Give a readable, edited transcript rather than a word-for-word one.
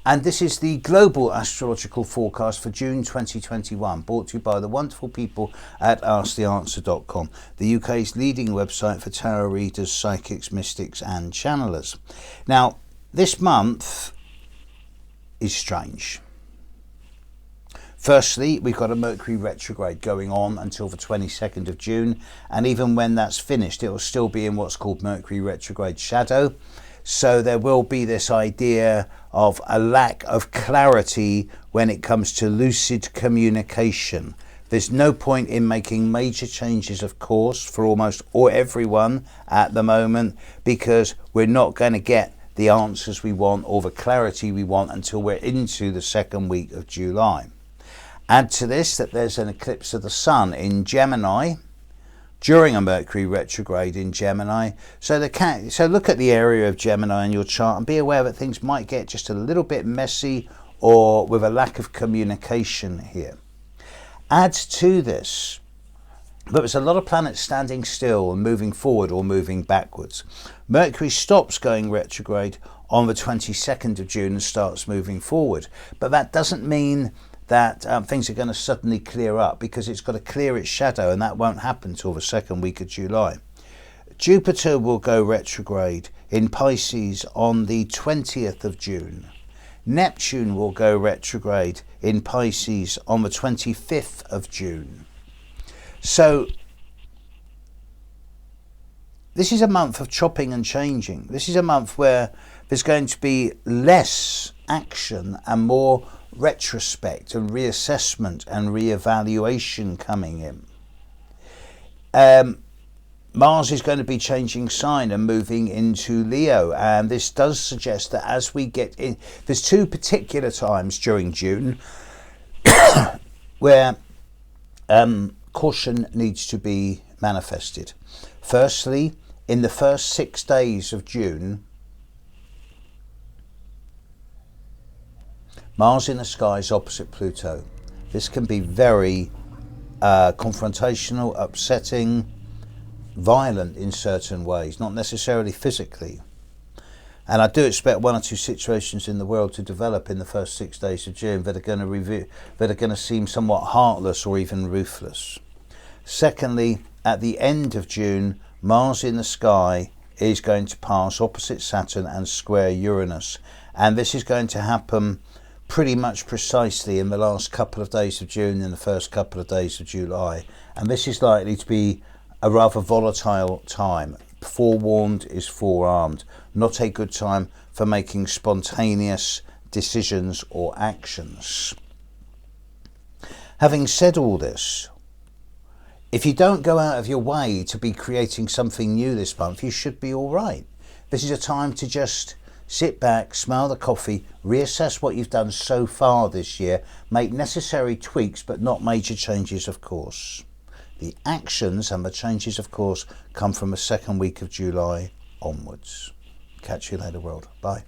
And this is the global astrological forecast for June 2021, brought to you by the wonderful people at AskTheAnswer.com, the UK's leading website for tarot readers, psychics, mystics and channelers. Now, this month is strange. Firstly, we've got a Mercury retrograde going on until the 22nd of June, and even when that's finished, it will still be in what's called Mercury retrograde shadow. So there will be this idea of a lack of clarity when it comes to lucid communication. There's no point in making major changes of course for almost or everyone at the moment, because we're not going to get the answers we want or the clarity we want until we're into the second week of July. Add to this that there's an eclipse of the sun in Gemini during a Mercury retrograde in Gemini. So look at the area of Gemini in your chart and be aware that things might get just a little bit messy or with a lack of communication here. Add to this that there's a lot of planets standing still and moving forward or moving backwards. Mercury stops going retrograde on the 22nd of June and starts moving forward. But that doesn't mean that things are going to suddenly clear up, because it's got to clear its shadow, and that won't happen till the second week of July. Jupiter will go retrograde in Pisces on the 20th of June. Neptune will go retrograde in Pisces on the 25th of June. So this is a month of chopping and changing. This is a month where there's going to be less action and more retrospect and reassessment and reevaluation coming in. Mars is going to be changing sign and moving into Leo, and this does suggest that as we get in, there's two particular times during June where caution needs to be manifested. Firstly, in the first 6 days of June, Mars in the skies opposite Pluto. This can be very confrontational, upsetting, violent in certain ways, not necessarily physically. And I do expect one or two situations in the world to develop in the first 6 days of June that are going to seem somewhat heartless or even ruthless. Secondly, at the end of June, Mars in the sky is going to pass opposite Saturn and square Uranus. And this is going to happen pretty much precisely in the last couple of days of June and the first couple of days of July. And this is likely to be a rather volatile time. Forewarned is forearmed. Not a good time for making spontaneous decisions or actions. Having said all this, if you don't go out of your way to be creating something new this month, you should be all right. This is a time to just sit back, smell the coffee, reassess what you've done so far this year, make necessary tweaks but not major changes of course. The actions and the changes of course come from the second week of July onwards. Catch you later world. Bye.